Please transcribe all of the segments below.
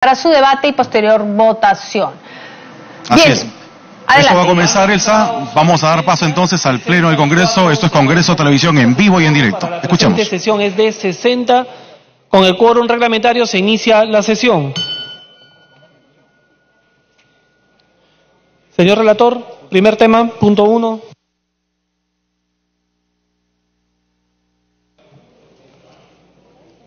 para su debate y posterior votación. Así Bien, es. adelante. Esto va a comenzar, Elsa. Vamos a dar paso entonces al Pleno del Congreso. Esto es Congreso Televisión en vivo y en directo. Escuchamos. La sesión es de 60. Con el quórum reglamentario se inicia la sesión. Señor relator, primer tema, punto 1.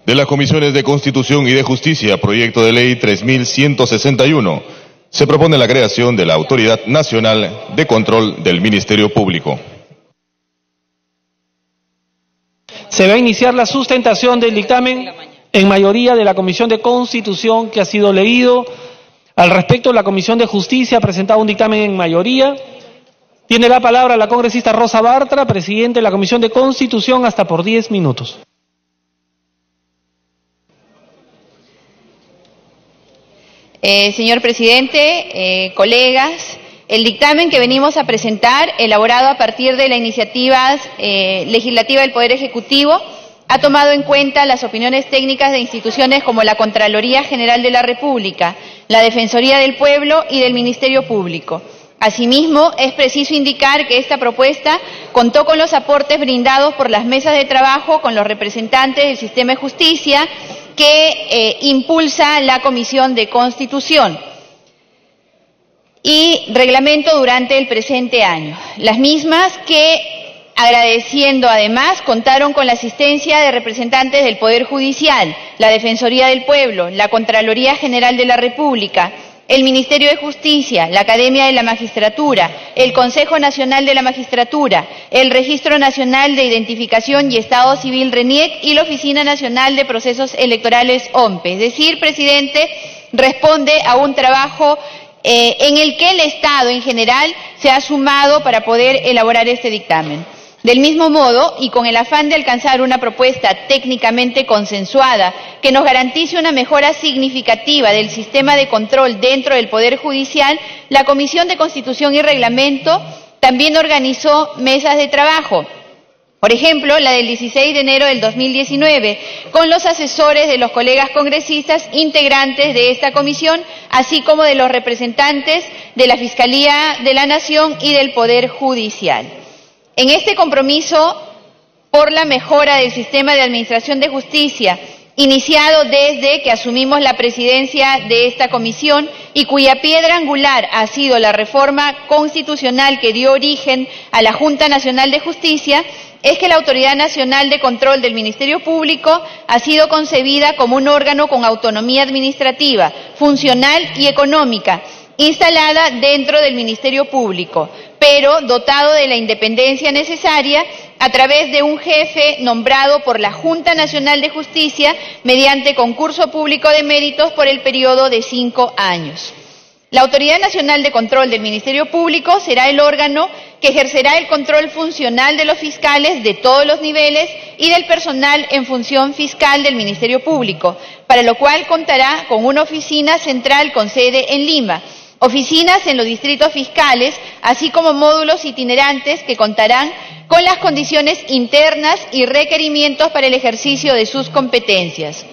De las Comisiones de Constitución y de Justicia, proyecto de ley 3161, se propone la creación de la Autoridad Nacional de Control del Ministerio Público. Se va a iniciar la sustentación del dictamen en mayoría de la Comisión de Constitución que ha sido leído. Al respecto, la Comisión de Justicia ha presentado un dictamen en mayoría. Tiene la palabra la congresista Rosa Bartra, presidente de la Comisión de Constitución, hasta por 10 minutos. Señor presidente, colegas, el dictamen que venimos a presentar, elaborado a partir de la iniciativa legislativa del Poder Ejecutivo, ha tomado en cuenta las opiniones técnicas de instituciones como la Contraloría General de la República, la Defensoría del Pueblo y del Ministerio Público. Asimismo, es preciso indicar que esta propuesta contó con los aportes brindados por las mesas de trabajo con los representantes del sistema de justicia que impulsa la Comisión de Constitución y Reglamento durante el presente año. Las mismas que, agradeciendo además, contaron con la asistencia de representantes del Poder Judicial, la Defensoría del Pueblo, la Contraloría General de la República, el Ministerio de Justicia, la Academia de la Magistratura, el Consejo Nacional de la Magistratura, el Registro Nacional de Identificación y Estado Civil RENIEC y la Oficina Nacional de Procesos Electorales OMPE. Es decir, presidente, responde a un trabajo en el que el Estado en general se ha sumado para poder elaborar este dictamen. Del mismo modo, y con el afán de alcanzar una propuesta técnicamente consensuada que nos garantice una mejora significativa del sistema de control dentro del Poder Judicial, la Comisión de Constitución y Reglamento también organizó mesas de trabajo. Por ejemplo, la del 16 de enero del 2019, con los asesores de los colegas congresistas integrantes de esta comisión, así como de los representantes de la Fiscalía de la Nación y del Poder Judicial. En este compromiso por la mejora del sistema de administración de justicia, iniciado desde que asumimos la presidencia de esta comisión y cuya piedra angular ha sido la reforma constitucional que dio origen a la Junta Nacional de Justicia, es que la Autoridad Nacional de Control del Ministerio Público ha sido concebida como un órgano con autonomía administrativa, funcional y económica, instalada dentro del Ministerio Público, pero dotado de la independencia necesaria a través de un jefe nombrado por la Junta Nacional de Justicia mediante concurso público de méritos por el periodo de 5 años. La Autoridad Nacional de Control del Ministerio Público será el órgano que ejercerá el control funcional de los fiscales de todos los niveles y del personal en función fiscal del Ministerio Público, para lo cual contará con una oficina central con sede en Lima, oficinas en los distritos fiscales, así como módulos itinerantes que contarán con las condiciones internas y requerimientos para el ejercicio de sus competencias.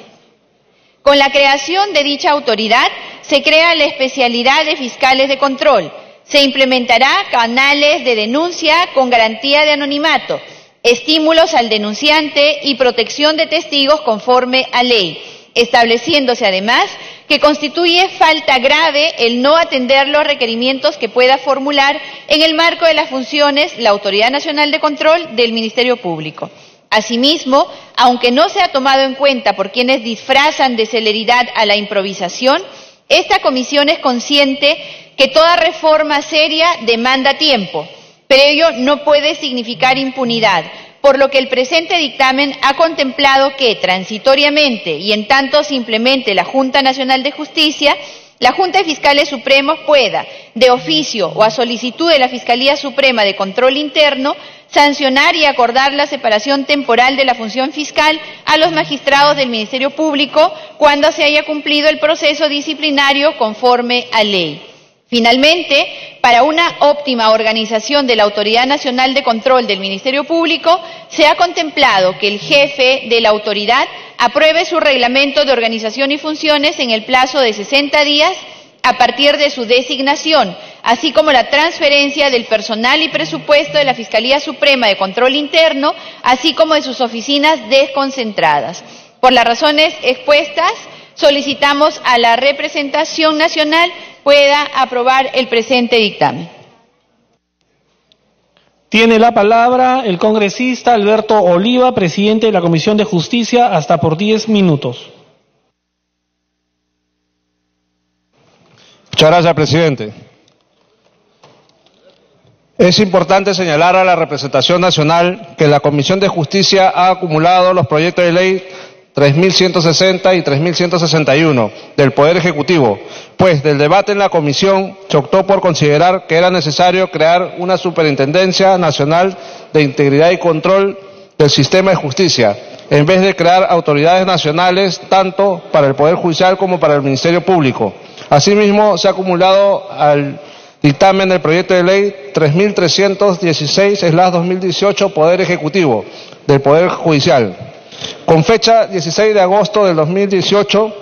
Con la creación de dicha autoridad, se crea la especialidad de fiscales de control. Se implementará canales de denuncia con garantía de anonimato, estímulos al denunciante y protección de testigos conforme a ley, estableciéndose además que constituye falta grave el no atender los requerimientos que pueda formular en el marco de las funciones la Autoridad Nacional de Control del Ministerio Público. Asimismo, aunque no se ha tomado en cuenta por quienes disfrazan de celeridad a la improvisación, esta comisión es consciente que toda reforma seria demanda tiempo, pero ello no puede significar impunidad, por lo que el presente dictamen ha contemplado que, transitoriamente y en tanto se implemente la Junta Nacional de Justicia, la Junta de Fiscales Supremos pueda, de oficio o a solicitud de la Fiscalía Suprema de Control Interno, sancionar y acordar la separación temporal de la función fiscal a los magistrados del Ministerio Público cuando se haya cumplido el proceso disciplinario conforme a ley. Finalmente, para una óptima organización de la Autoridad Nacional de Control del Ministerio Público, se ha contemplado que el jefe de la autoridad apruebe su reglamento de organización y funciones en el plazo de 60 días a partir de su designación, así como la transferencia del personal y presupuesto de la Fiscalía Suprema de Control Interno, así como de sus oficinas desconcentradas. Por las razones expuestas, solicitamos a la representación nacional pueda aprobar el presente dictamen. Tiene la palabra el congresista Alberto Oliva, presidente de la Comisión de Justicia, hasta por 10 minutos. Muchas gracias, presidente. Es importante señalar a la representación nacional que la Comisión de Justicia ha acumulado los proyectos de ley 3.160 y 3.161 del Poder Ejecutivo, pues del debate en la comisión se optó por considerar que era necesario crear una Superintendencia Nacional de Integridad y Control del Sistema de Justicia, en vez de crear autoridades nacionales tanto para el Poder Judicial como para el Ministerio Público. Asimismo, se ha acumulado al dictamen del proyecto de ley 3.316/2018 Poder Ejecutivo del Poder Judicial. Con fecha 16 de agosto del 2018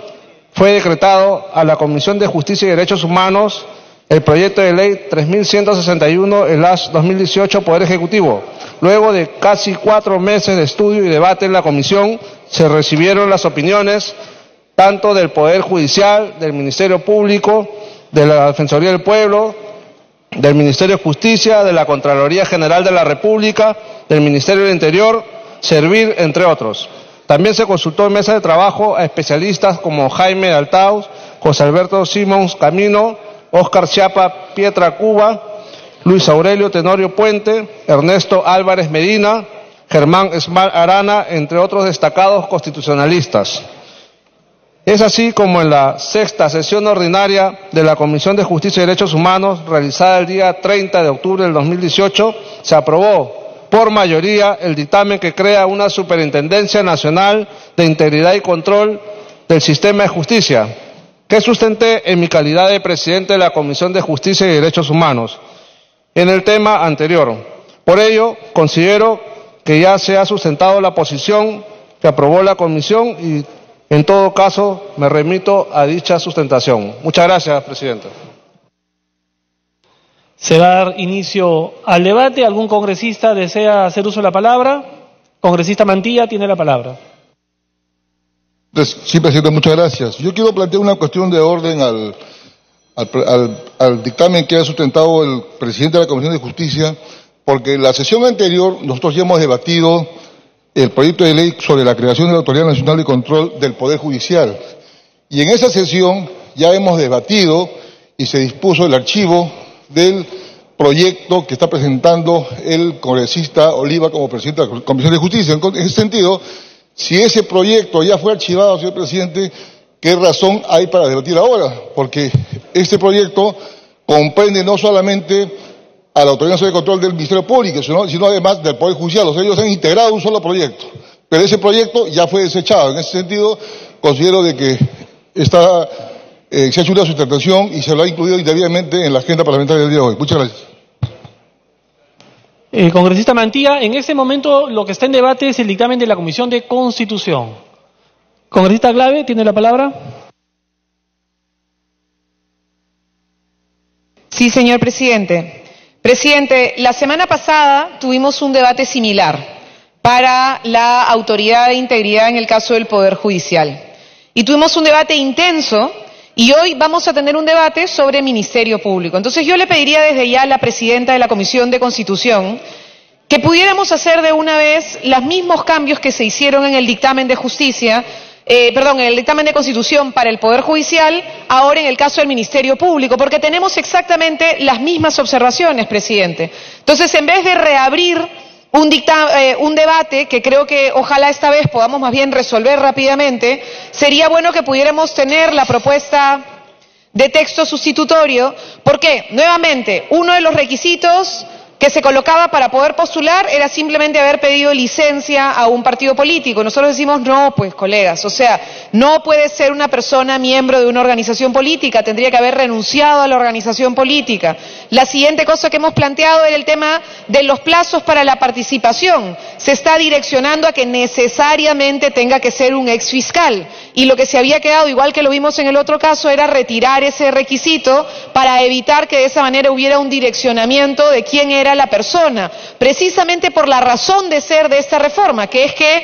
fue decretado a la Comisión de Justicia y Derechos Humanos el proyecto de ley 3.161/2018 Poder Ejecutivo. Luego de casi 4 meses de estudio y debate en la comisión, se recibieron las opiniones tanto del Poder Judicial, del Ministerio Público, de la Defensoría del Pueblo, del Ministerio de Justicia, de la Contraloría General de la República, del Ministerio del Interior, Servir, entre otros. También se consultó en mesa de trabajo a especialistas como Jaime Altaus, José Alberto Simons Camino, Óscar Chiapa Pietra Cuba, Luis Aurelio Tenorio Puente, Ernesto Álvarez Medina, Germán Esmal Arana, entre otros destacados constitucionalistas. Es así como en la 6ª sesión ordinaria de la Comisión de Justicia y Derechos Humanos, realizada el día 30 de octubre del 2018, se aprobó por mayoría el dictamen que crea una Superintendencia Nacional de Integridad y Control del Sistema de Justicia, que sustenté en mi calidad de presidente de la Comisión de Justicia y Derechos Humanos en el tema anterior. Por ello, considero que ya se ha sustentado la posición que aprobó la comisión y, en todo caso, me remito a dicha sustentación. Muchas gracias, presidente. Se va a dar inicio al debate. ¿Algún congresista desea hacer uso de la palabra? Congresista Mantilla tiene la palabra. Sí, presidente, muchas gracias. Yo quiero plantear una cuestión de orden al dictamen que ha sustentado el presidente de la Comisión de Justicia, porque en la sesión anterior nosotros ya hemos debatido el proyecto de ley sobre la creación de la Autoridad Nacional de Control del Poder Judicial. Y en esa sesión ya hemos debatido y se dispuso el archivo del proyecto que está presentando el congresista Oliva como presidente de la Comisión de Justicia. En ese sentido, si ese proyecto ya fue archivado, señor presidente, ¿qué razón hay para debatir ahora? Porque este proyecto comprende no solamente a la Autoridad Nacional de Control del Ministerio Público, sino además del Poder Judicial. O sea, ellos han integrado un solo proyecto. Pero ese proyecto ya fue desechado. En ese sentido, considero de que se ha hecho una sustentación y se lo ha incluido indebidamente en la agenda parlamentaria del día de hoy. Muchas gracias. Congresista Mantilla, en este momento lo que está en debate es el dictamen de la Comisión de Constitución. Congresista Glave, tiene la palabra. Sí, señor presidente. Presidente, la semana pasada tuvimos un debate similar para la Autoridad de Integridad en el caso del Poder Judicial. Y tuvimos un debate intenso y hoy vamos a tener un debate sobre Ministerio Público. Entonces yo le pediría desde ya a la presidenta de la Comisión de Constitución que pudiéramos hacer de una vez los mismos cambios que se hicieron en el dictamen de justicia, en el dictamen de Constitución para el Poder Judicial, ahora en el caso del Ministerio Público, porque tenemos exactamente las mismas observaciones, presidente. Entonces, en vez de reabrir un debate que creo que ojalá esta vez podamos más bien resolver rápidamente, sería bueno que pudiéramos tener la propuesta de texto sustitutorio, porque, nuevamente, uno de los requisitos que se colocaba para poder postular era simplemente haber pedido licencia a un partido político. Nosotros decimos, no, pues colegas, o sea, no puede ser una persona miembro de una organización política, tendría que haber renunciado a la organización política. La siguiente cosa que hemos planteado era el tema de los plazos para la participación. Se está direccionando a que necesariamente tenga que ser un ex fiscal, y lo que se había quedado, igual que lo vimos en el otro caso, era retirar ese requisito para evitar que de esa manera hubiera un direccionamiento de quién era la persona, precisamente por la razón de ser de esta reforma, que es que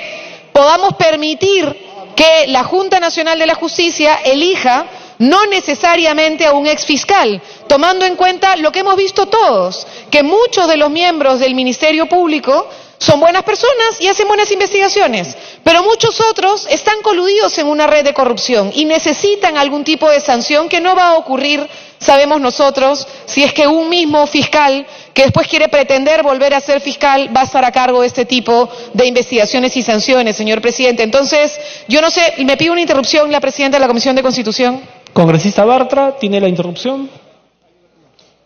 podamos permitir que la Junta Nacional de la Justicia elija no necesariamente a un ex fiscal, tomando en cuenta lo que hemos visto todos, que muchos de los miembros del Ministerio Público son buenas personas y hacen buenas investigaciones, pero muchos otros están coludidos en una red de corrupción y necesitan algún tipo de sanción que no va a ocurrir, sabemos nosotros, si es que un mismo fiscal que después quiere pretender volver a ser fiscal va a estar a cargo de este tipo de investigaciones y sanciones, señor presidente. Entonces, yo no sé, me pido una interrupción la presidenta de la Comisión de Constitución. Congresista Bartra, tiene la interrupción.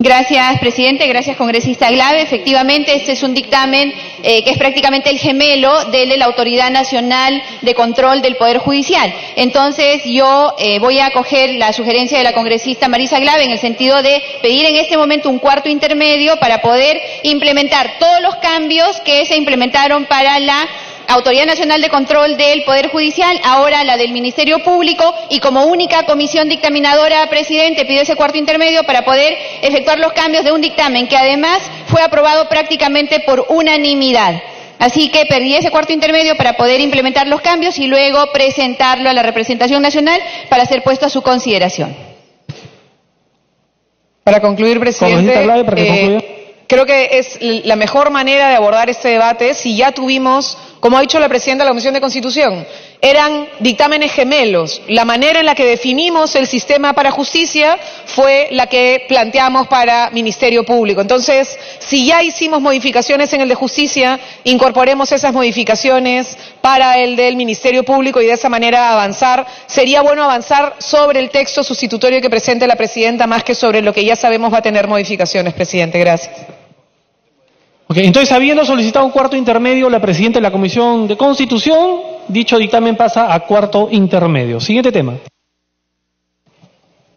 Gracias, presidente. Gracias, congresista Glave. Efectivamente, este es un dictamen que es prácticamente el gemelo del de la Autoridad Nacional de Control del Poder Judicial. Entonces, yo voy a acoger la sugerencia de la congresista Marisa Glave en el sentido de pedir en este momento un cuarto intermedio para poder implementar todos los cambios que se implementaron para la Autoridad Nacional de Control del Poder Judicial, ahora la del Ministerio Público, y como única comisión dictaminadora, presidente, pido ese cuarto intermedio para poder efectuar los cambios de un dictamen que además fue aprobado prácticamente por unanimidad. Así que pedí ese cuarto intermedio para poder implementar los cambios y luego presentarlo a la representación nacional para ser puesto a su consideración. Para concluir, presidente, Glave, para que concluya. creo que es la mejor manera de abordar este debate si ya tuvimos, como ha dicho la presidenta de la Comisión de Constitución, eran dictámenes gemelos. La manera en la que definimos el sistema para justicia fue la que planteamos para Ministerio Público. Entonces, si ya hicimos modificaciones en el de justicia, incorporemos esas modificaciones para el del Ministerio Público y de esa manera avanzar. Sería bueno avanzar sobre el texto sustitutorio que presente la presidenta más que sobre lo que ya sabemos va a tener modificaciones, presidente. Gracias. Okay, entonces, habiendo solicitado un cuarto intermedio la presidenta de la Comisión de Constitución, dicho dictamen pasa a cuarto intermedio. Siguiente tema.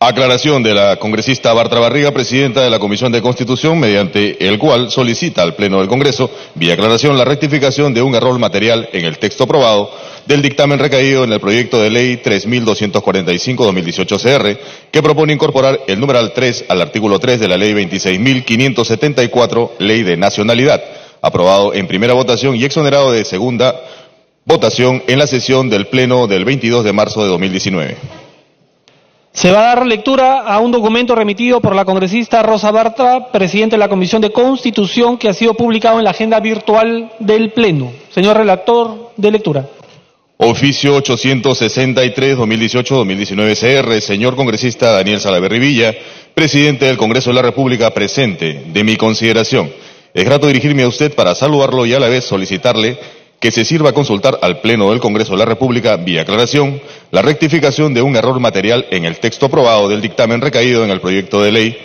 Aclaración de la congresista Bartra Barriga, presidenta de la Comisión de Constitución, mediante el cual solicita al Pleno del Congreso, vía aclaración, la rectificación de un error material en el texto aprobado del dictamen recaído en el proyecto de ley 3245-2018-CR, que propone incorporar el numeral 3 al artículo 3 de la ley 26.574, Ley de Nacionalidad, aprobado en primera votación y exonerado de segunda votación en la sesión del Pleno del 22 de marzo de 2019. Se va a dar lectura a un documento remitido por la congresista Rosa Bartra, presidente de la Comisión de Constitución, que ha sido publicado en la agenda virtual del Pleno. Señor relator, de lectura. Oficio 863-2018-2019 CR, señor congresista Daniel Salaverry Villa, presidente del Congreso de la República, presente, de mi consideración. Es grato dirigirme a usted para saludarlo y a la vez solicitarle que se sirva a consultar al Pleno del Congreso de la República, vía aclaración, la rectificación de un error material en el texto aprobado del dictamen recaído en el proyecto de ley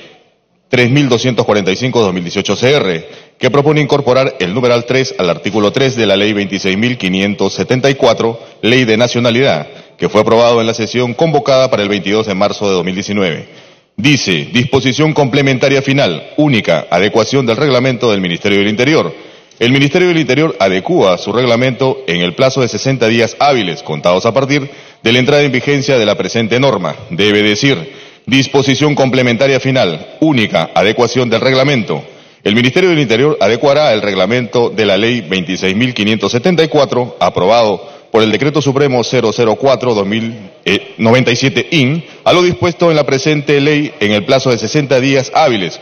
3245-2018 CR, que propone incorporar el numeral 3 al artículo 3 de la ley 26.574, Ley de Nacionalidad, que fue aprobado en la sesión convocada para el 22 de marzo de 2019. Dice, disposición complementaria final, única, adecuación del reglamento del Ministerio del Interior. El Ministerio del Interior adecúa su reglamento en el plazo de 60 días hábiles, contados a partir de la entrada en vigencia de la presente norma. Debe decir, disposición complementaria final, única, adecuación del reglamento. El Ministerio del Interior adecuará el reglamento de la Ley 26.574, aprobado por el Decreto Supremo 004-2097-IN, a lo dispuesto en la presente ley en el plazo de 60 días hábiles,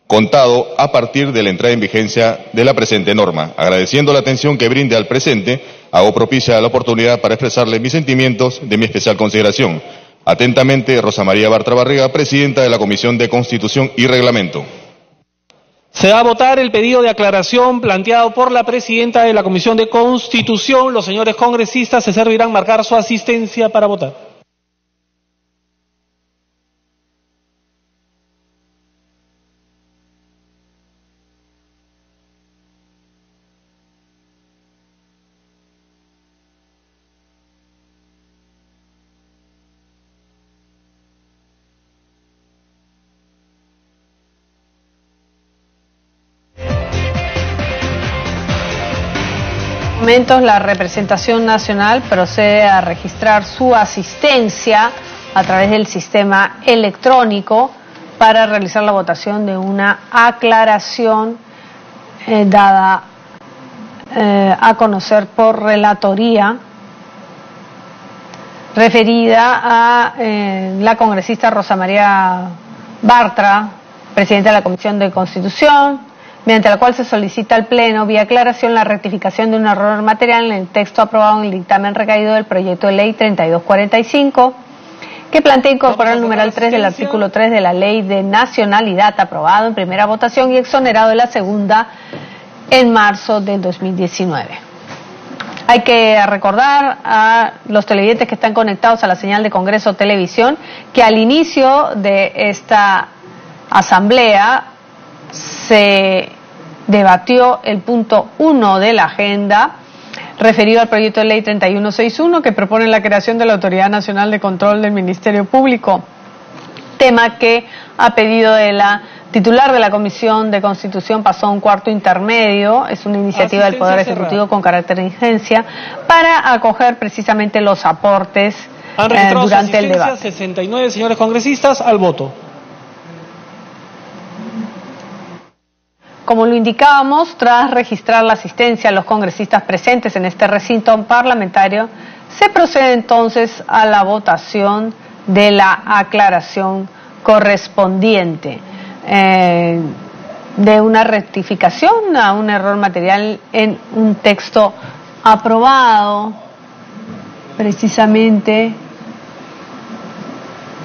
contado a partir de la entrada en vigencia de la presente norma. Agradeciendo la atención que brinde al presente, hago propicia la oportunidad para expresarle mis sentimientos de mi especial consideración. Atentamente, Rosa María Bartra Barriga, presidenta de la Comisión de Constitución y Reglamento. Se va a votar el pedido de aclaración planteado por la presidenta de la Comisión de Constitución. Los señores congresistas se servirán marcar su asistencia para votar. momentos la representación nacional procede a registrar su asistencia a través del sistema electrónico para realizar la votación de una aclaración dada a conocer por relatoría referida a la congresista Rosa María Bartra, presidenta de la Comisión de Constitución, mediante la cual se solicita al Pleno, vía aclaración, la rectificación de un error material en el texto aprobado en el dictamen recaído del proyecto de ley 3245, que plantea incorporar el numeral 3 del artículo 3 de la Ley de Nacionalidad, aprobado en primera votación y exonerado de la segunda en marzo del 2019. Hay que recordar a los televidentes que están conectados a la señal de Congreso Televisión que al inicio de esta asamblea se debatió el punto 1 de la agenda referido al proyecto de ley 3161 que propone la creación de la Autoridad Nacional de Control del Ministerio Público, tema que a pedido de la titular de la Comisión de Constitución pasó a un cuarto intermedio. Es una iniciativa del Poder Ejecutivo con carácter de urgencia para acoger precisamente los aportes durante el debate. 69 señores congresistas al voto. Como lo indicábamos, tras registrar la asistencia de los congresistas presentes en este recinto parlamentario, se procede entonces a la votación de la aclaración correspondiente de una rectificación a un error material en un texto aprobado precisamente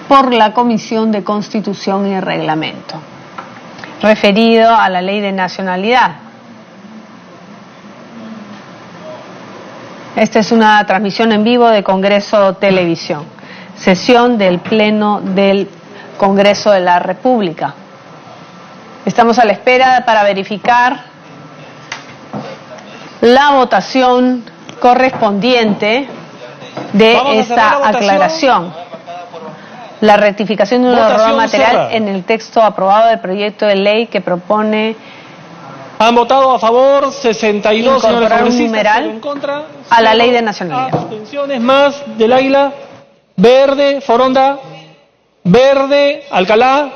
por la Comisión de Constitución y Reglamento, referido a la Ley de Nacionalidad. Esta es una transmisión en vivo de Congreso Televisión, sesión del Pleno del Congreso de la República. Estamos a la espera para verificar la votación correspondiente de esta aclaración. La rectificación de un error material en el texto aprobado del proyecto de ley que propone. Han votado a favor 62 señores congresistas, un numeral en contra, a la Ley de Nacionalidad. Abstenciones más del Águila, verde Foronda, verde Alcalá,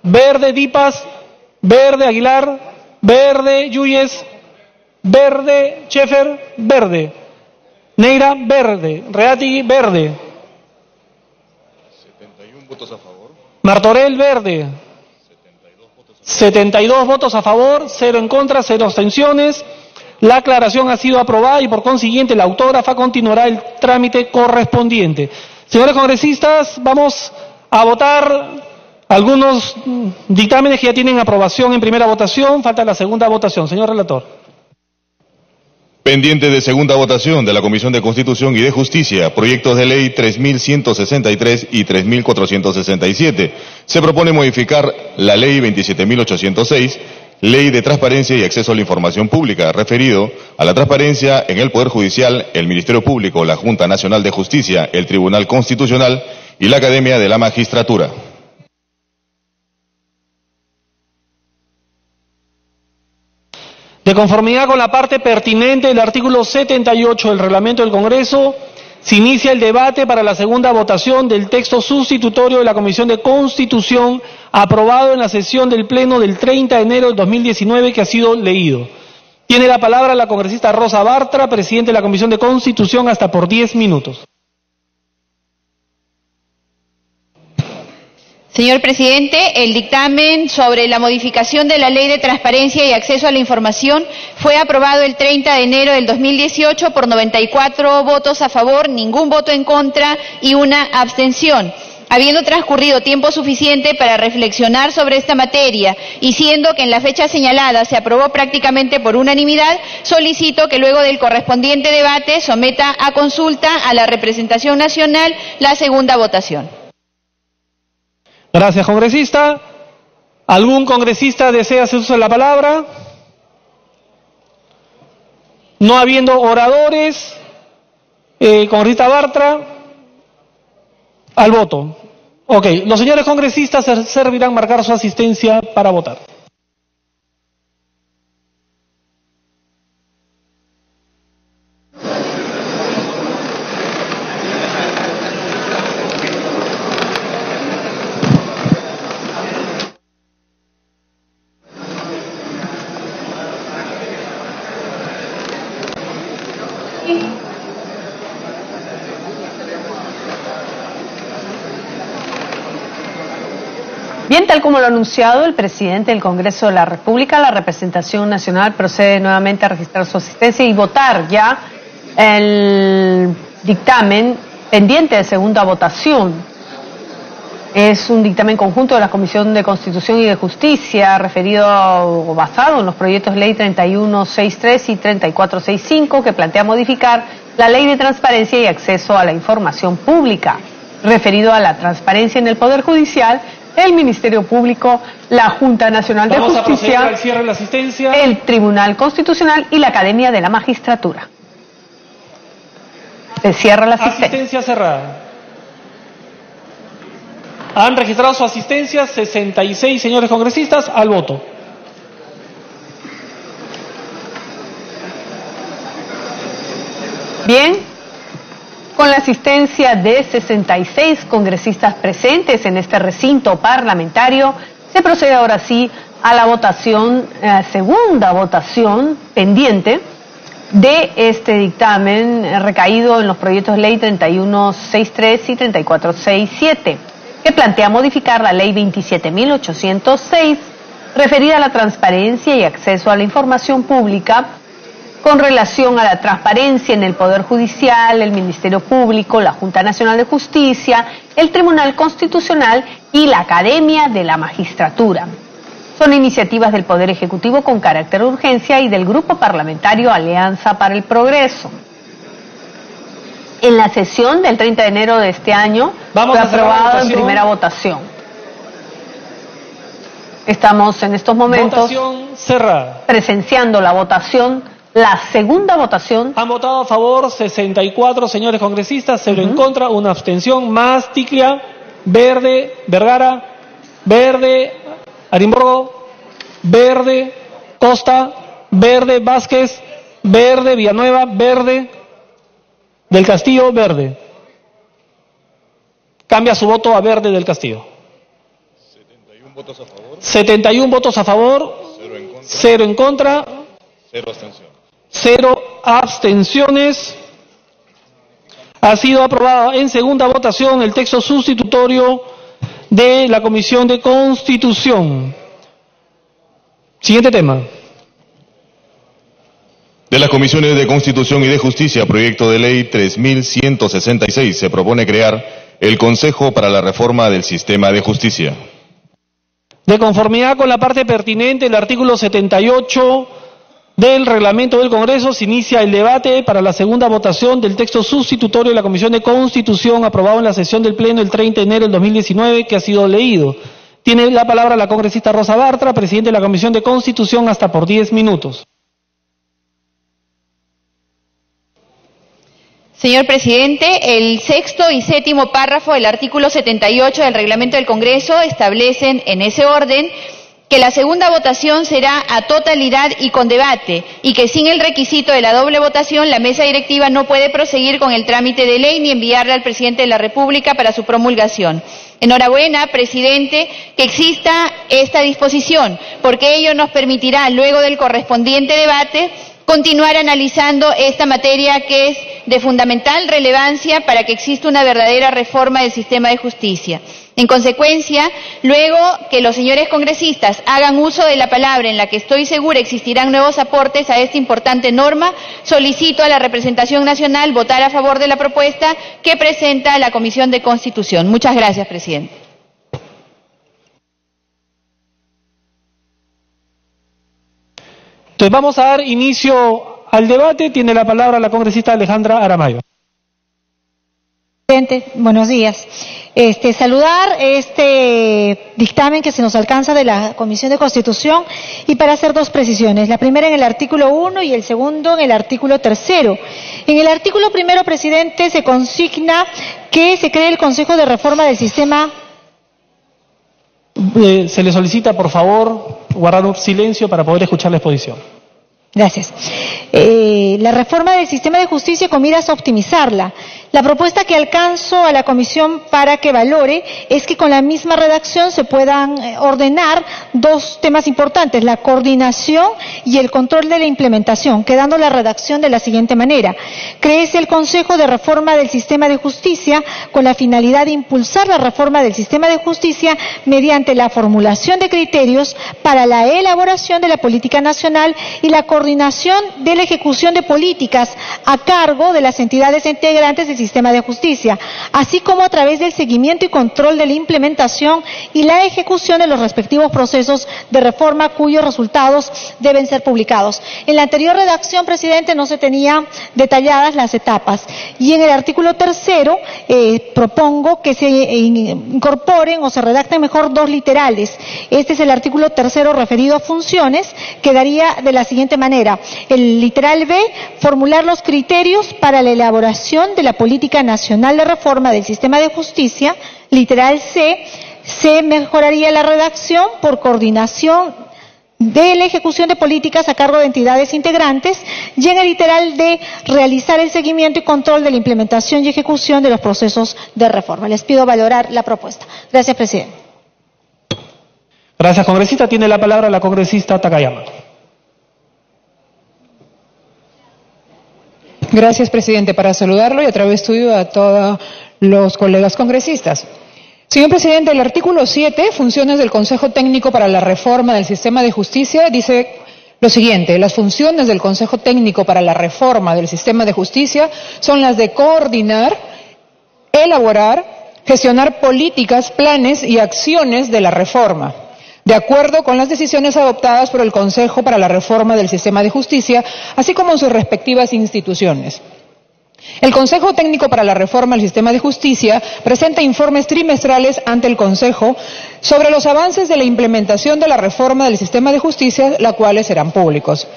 verde Dipas, verde Aguilar, verde Yuyes, verde Chefer, verde Neira, verde Reati, verde votos a favor. Martorell, verde. 72 votos a favor, 0 en contra, 0 abstenciones. La aclaración ha sido aprobada y por consiguiente la autógrafa continuará el trámite correspondiente. Señores congresistas, vamos a votar algunos dictámenes que ya tienen aprobación en primera votación. Falta la segunda votación. Señor relator. Pendiente de segunda votación de la Comisión de Constitución y de Justicia, proyectos de ley 3163 y 3467. Se propone modificar la ley 27806, Ley de Transparencia y Acceso a la Información Pública, referido a la transparencia en el Poder Judicial, el Ministerio Público, la Junta Nacional de Justicia, el Tribunal Constitucional y la Academia de la Magistratura. De conformidad con la parte pertinente del artículo 78 del reglamento del Congreso, se inicia el debate para la segunda votación del texto sustitutorio de la Comisión de Constitución aprobado en la sesión del Pleno del 30 de enero del 2019 que ha sido leído. Tiene la palabra la congresista Rosa Bartra, presidente de la Comisión de Constitución, hasta por 10 minutos. Señor presidente, el dictamen sobre la modificación de la Ley de Transparencia y Acceso a la Información fue aprobado el 30 de enero del 2018 por 94 votos a favor, ningún voto en contra y una abstención. Habiendo transcurrido tiempo suficiente para reflexionar sobre esta materia y siendo que en la fecha señalada se aprobó prácticamente por unanimidad, solicito que luego del correspondiente debate someta a consulta a la representación nacional la segunda votación. Gracias, congresista. ¿Algún congresista desea hacer uso de la palabra? No habiendo oradores, congresista Bartra, al voto. Ok, los señores congresistas servirán marcar su asistencia para votar. . Bien, tal como lo ha anunciado el presidente del Congreso de la República, la representación nacional procede nuevamente a registrar su asistencia y votar ya el dictamen pendiente de segunda votación. Es un dictamen conjunto de la Comisión de Constitución y de Justicia referido o basado en los proyectos de ley 3163 y 3465 que plantea modificar la Ley de Transparencia y Acceso a la Información Pública, referido a la transparencia en el Poder Judicial, el Ministerio Público, la Junta Nacional de Vamos a proceder Justicia, al cierre de la asistencia. el Tribunal Constitucional y la Academia de la Magistratura. Se cierra la asistencia. Asistencia cerrada. Han registrado su asistencia 66 señores congresistas al voto. Bien, con la asistencia de 66 congresistas presentes en este recinto parlamentario, se procede ahora sí a la votación, segunda votación pendiente de este dictamen recaído en los proyectos de ley 3163 y 3467, que plantea modificar la ley 27.806, referida a la transparencia y acceso a la información pública, con relación a la transparencia en el Poder Judicial, el Ministerio Público, la Junta Nacional de Justicia, el Tribunal Constitucional y la Academia de la Magistratura. Son iniciativas del Poder Ejecutivo con carácter de urgencia y del Grupo Parlamentario Alianza para el Progreso. En la sesión del 30 de enero de este año fue aprobado en primera votación. Estamos en estos momentos presenciando la votación, la segunda votación. Han votado a favor 64 señores congresistas, 0 en contra, una abstención, más Ticlia, Verde, Vergara, Verde, Arimborgo, Verde, Costa, Verde, Vázquez, Verde, Villanueva, Verde, del Castillo, Verde. Cambia su voto a Verde del Castillo. 71 votos a favor. 71 votos a favor, 0 en contra, 0 abstención. 0 abstenciones. Ha sido aprobado en segunda votación el texto sustitutorio de la Comisión de Constitución. Siguiente tema. De las Comisiones de Constitución y de Justicia, proyecto de ley 3166, se propone crear el Consejo para la Reforma del Sistema de Justicia. De conformidad con la parte pertinente del artículo 78 del reglamento del Congreso, se inicia el debate para la segunda votación del texto sustitutorio de la Comisión de Constitución aprobado en la sesión del Pleno el 30 de enero del 2019, que ha sido leído. Tiene la palabra la congresista Rosa Bartra, presidente de la Comisión de Constitución, hasta por 10 minutos. Señor presidente, el sexto y séptimo párrafo del artículo 78 del reglamento del Congreso establecen en ese orden que la segunda votación será a totalidad y con debate, y que sin el requisito de la doble votación la mesa directiva no puede proseguir con el trámite de ley ni enviarla al presidente de la República para su promulgación. Enhorabuena, presidente, que exista esta disposición, porque ello nos permitirá, luego del correspondiente debate, continuar analizando esta materia que es de fundamental relevancia para que exista una verdadera reforma del sistema de justicia. En consecuencia, luego que los señores congresistas hagan uso de la palabra, en la que estoy segura existirán nuevos aportes a esta importante norma, solicito a la representación nacional votar a favor de la propuesta que presenta la Comisión de Constitución. Muchas gracias, presidente. Entonces vamos a dar inicio al debate. Tiene la palabra la congresista Alejandra Aramayo. Presidente, buenos días. Saludar este dictamen que se nos alcanza de la Comisión de Constitución y para hacer dos precisiones. La primera en el artículo 1 y el segundo en el artículo 3. En el artículo 1, presidente, se consigna que se cree el Consejo de Reforma del Sistema. Se le solicita, por favor, guardar un silencio para poder escuchar la exposición. Gracias. La reforma del sistema de justicia con miras a optimizarla. La propuesta que alcanzo a la comisión para que valore es que con la misma redacción se puedan ordenar dos temas importantes, la coordinación y el control de la implementación, quedando la redacción de la siguiente manera. Créese el Consejo de Reforma del Sistema de Justicia con la finalidad de impulsar la reforma del sistema de justicia mediante la formulación de criterios para la elaboración de la política nacional y la coordinación de la ejecución de políticas a cargo de las entidades integrantes del sistema de justicia, así como a través del seguimiento y control de la implementación y la ejecución de los respectivos procesos de reforma cuyos resultados deben ser publicados. En la anterior redacción, presidente, no se tenían detalladas las etapas. Y en el artículo 3º propongo que se incorporen o se redacten mejor dos literales. Este es el artículo 3º referido a funciones, quedaría de la siguiente manera. El literal B, formular los criterios para la elaboración de la política nacional de reforma del sistema de justicia. Literal C, se mejoraría la redacción por coordinación de la ejecución de políticas a cargo de entidades integrantes, y en el literal D, realizar el seguimiento y control de la implementación y ejecución de los procesos de reforma. Les pido valorar la propuesta. Gracias, presidente. Gracias, congresista. Tiene la palabra la congresista Takayama. Gracias, presidente. Para saludarlo y a través tuyo a todos los colegas congresistas. Señor presidente, el artículo 7, funciones del Consejo Técnico para la Reforma del Sistema de Justicia, dice lo siguiente: las funciones del Consejo Técnico para la Reforma del Sistema de Justicia son las de coordinar, elaborar, gestionar políticas, planes y acciones de la reforma, de acuerdo con las decisiones adoptadas por el Consejo para la Reforma del Sistema de Justicia, así como en sus respectivas instituciones. El Consejo Técnico para la Reforma del Sistema de Justicia presenta informes trimestrales ante el Consejo sobre los avances de la implementación de la reforma del sistema de justicia, las cuales serán públicos.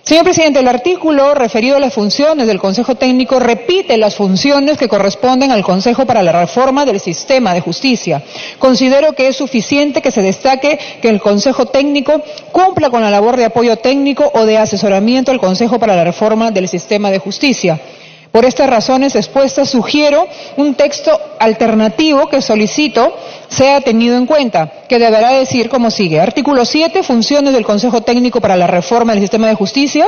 Señor presidente, el artículo referido a las funciones del Consejo Técnico repite las funciones que corresponden al Consejo para la Reforma del Sistema de Justicia. Considero que es suficiente que se destaque que el Consejo Técnico cumpla con la labor de apoyo técnico o de asesoramiento al Consejo para la Reforma del Sistema de Justicia. Por estas razones expuestas, sugiero un texto alternativo que solicito sea tenido en cuenta, que deberá decir como sigue. Artículo 7, funciones del Consejo Técnico para la Reforma del Sistema de Justicia.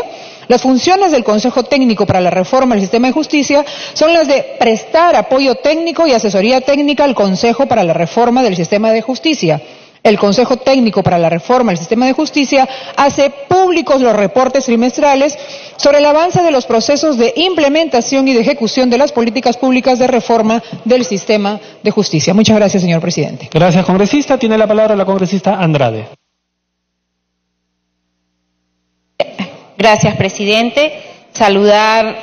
Las funciones del Consejo Técnico para la Reforma del Sistema de Justicia son las de prestar apoyo técnico y asesoría técnica al Consejo para la Reforma del Sistema de Justicia. El Consejo Técnico para la Reforma del Sistema de Justicia hace públicos los reportes trimestrales sobre el avance de los procesos de implementación y de ejecución de las políticas públicas de reforma del sistema de justicia. Muchas gracias, señor presidente. Gracias, congresista. Tiene la palabra la congresista Andrade. Gracias, presidente. Saludar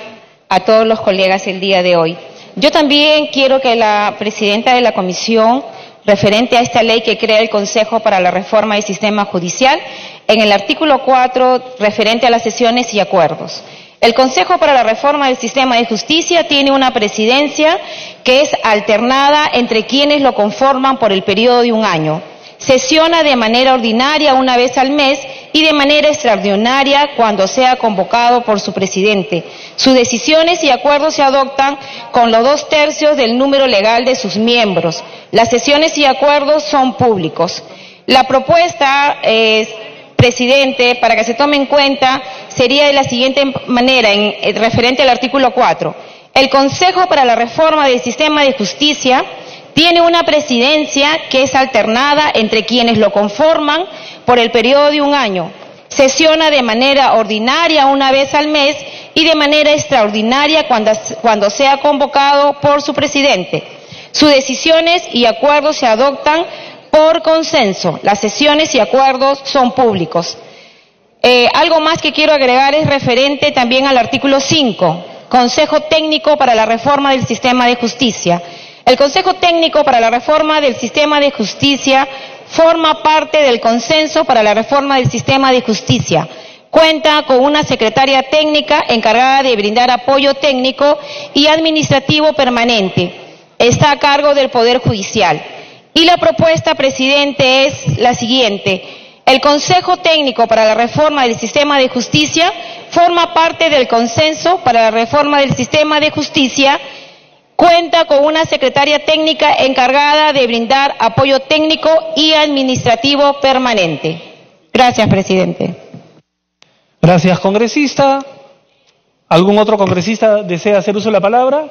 a todos los colegas el día de hoy. Yo también quiero que la presidenta de la comisión, referente a esta ley que crea el Consejo para la Reforma del Sistema Judicial, en el artículo 4, referente a las sesiones y acuerdos. El Consejo para la Reforma del Sistema de Justicia tiene una presidencia que es alternada entre quienes lo conforman por el periodo de un año. Sesiona de manera ordinaria una vez al mes y de manera extraordinaria cuando sea convocado por su presidente. Sus decisiones y acuerdos se adoptan con los 2/3 del número legal de sus miembros. Las sesiones y acuerdos son públicos. La propuesta, presidente, para que se tome en cuenta, sería de la siguiente manera, referente al artículo 4. El Consejo para la Reforma del Sistema de Justicia tiene una presidencia que es alternada entre quienes lo conforman por el periodo de un año. Sesiona de manera ordinaria una vez al mes y de manera extraordinaria cuando sea convocado por su presidente. Sus decisiones y acuerdos se adoptan por consenso. Las sesiones y acuerdos son públicos. Algo más que quiero agregar es referente también al artículo 5, Consejo Técnico para la Reforma del Sistema de Justicia. El Consejo Técnico para la Reforma del Sistema de Justicia forma parte del Consenso para la Reforma del Sistema de Justicia. Cuenta con una secretaria técnica encargada de brindar apoyo técnico y administrativo permanente. Está a cargo del Poder Judicial. Y la propuesta, presidente, es la siguiente. El Consejo Técnico para la Reforma del Sistema de Justicia forma parte del Consenso para la Reforma del Sistema de Justicia cuenta con una secretaria técnica encargada de brindar apoyo técnico y administrativo permanente. Gracias, presidente. Gracias, congresista. ¿Algún otro congresista desea hacer uso de la palabra?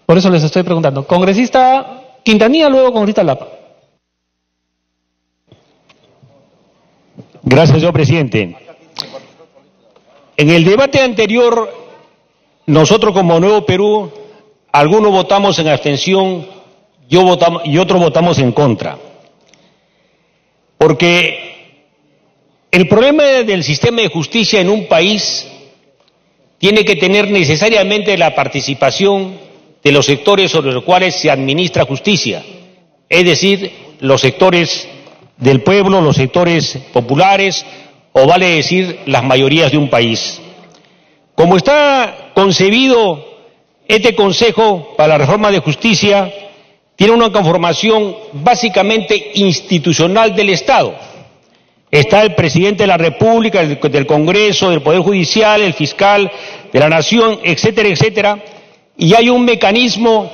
Por eso les estoy preguntando. Congresista Quintanilla, luego congresista Lapa. Gracias, señor presidente. En el debate anterior, nosotros como Nuevo Perú, algunos votamos en abstención y otros votamos en contra. Porque el problema del sistema de justicia en un país tiene que tener necesariamente la participación de los sectores sobre los cuales se administra justicia, es decir, los sectores del pueblo, los sectores populares, o vale decir, las mayorías de un país. Como está concebido este Consejo para la Reforma de Justicia, tiene una conformación básicamente institucional del Estado. Está el presidente de la República, del Congreso, del Poder Judicial, el fiscal de la Nación, etcétera, etcétera, y hay un mecanismo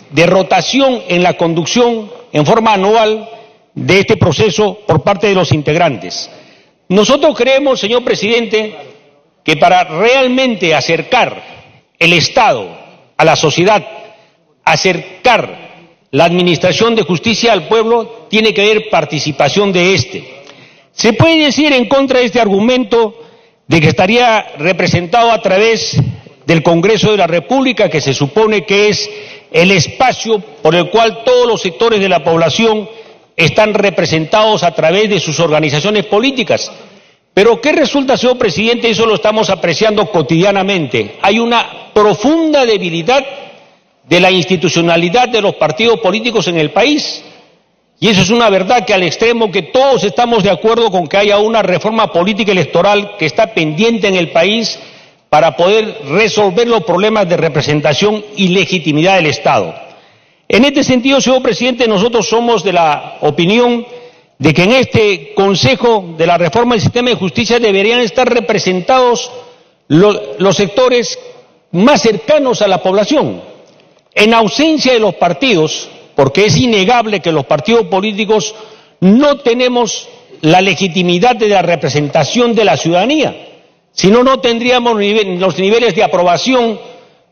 de rotación en la conducción en forma anual de este proceso por parte de los integrantes. Nosotros creemos, señor presidente, que para realmente acercar el Estado a la sociedad, acercar la administración de justicia al pueblo, tiene que haber participación de éste. Se puede decir en contra de este argumento de que estaría representado a través del Congreso de la República, que se supone que es el espacio por el cual todos los sectores de la población están representados a través de sus organizaciones políticas. Pero ¿qué resulta, señor presidente? Eso lo estamos apreciando cotidianamente. Hay una profunda debilidad de la institucionalidad de los partidos políticos en el país. Y eso es una verdad que al extremo que todos estamos de acuerdo con que haya una reforma política electoral que está pendiente en el país para poder resolver los problemas de representación y legitimidad del Estado. En este sentido, señor presidente, nosotros somos de la opinión de que en este Consejo de la Reforma del Sistema de Justicia deberían estar representados los sectores más cercanos a la población, en ausencia de los partidos, porque es innegable que los partidos políticos no tenemos la legitimidad de la representación de la ciudadanía, si no, no tendríamos los niveles de aprobación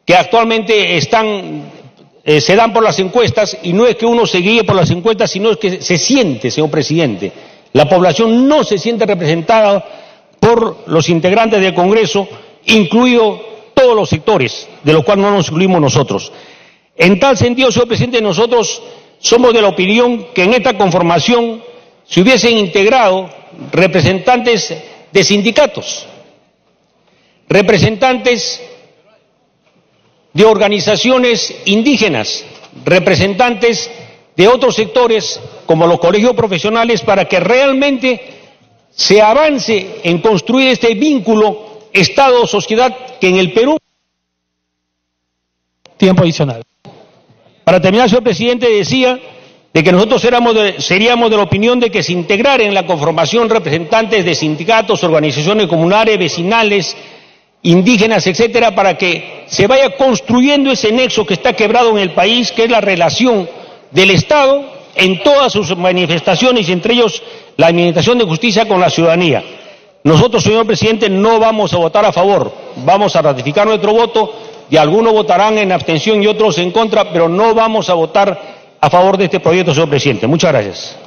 que actualmente se dan por las encuestas, y no es que uno se guíe por las encuestas, sino es que se siente, señor presidente, la población no se siente representada por los integrantes del Congreso, incluidos todos los sectores, de los cuales no nos incluimos nosotros. En tal sentido, señor presidente, nosotros somos de la opinión que en esta conformación se hubiesen integrado representantes de sindicatos, representantes de organizaciones indígenas, representantes de otros sectores como los colegios profesionales, para que realmente se avance en construir este vínculo Estado-sociedad que en el Perú. Tiempo adicional. Para terminar, señor presidente, decía de que nosotros seríamos de la opinión de que se integraren en la conformación representantes de sindicatos, organizaciones comunales, vecinales, indígenas, etcétera, para que se vaya construyendo ese nexo que está quebrado en el país, que es la relación del Estado en todas sus manifestaciones, y entre ellos la administración de justicia con la ciudadanía. Nosotros, señor presidente, no vamos a votar a favor, vamos a ratificar nuestro voto, y algunos votarán en abstención y otros en contra, pero no vamos a votar a favor de este proyecto, señor presidente. Muchas gracias.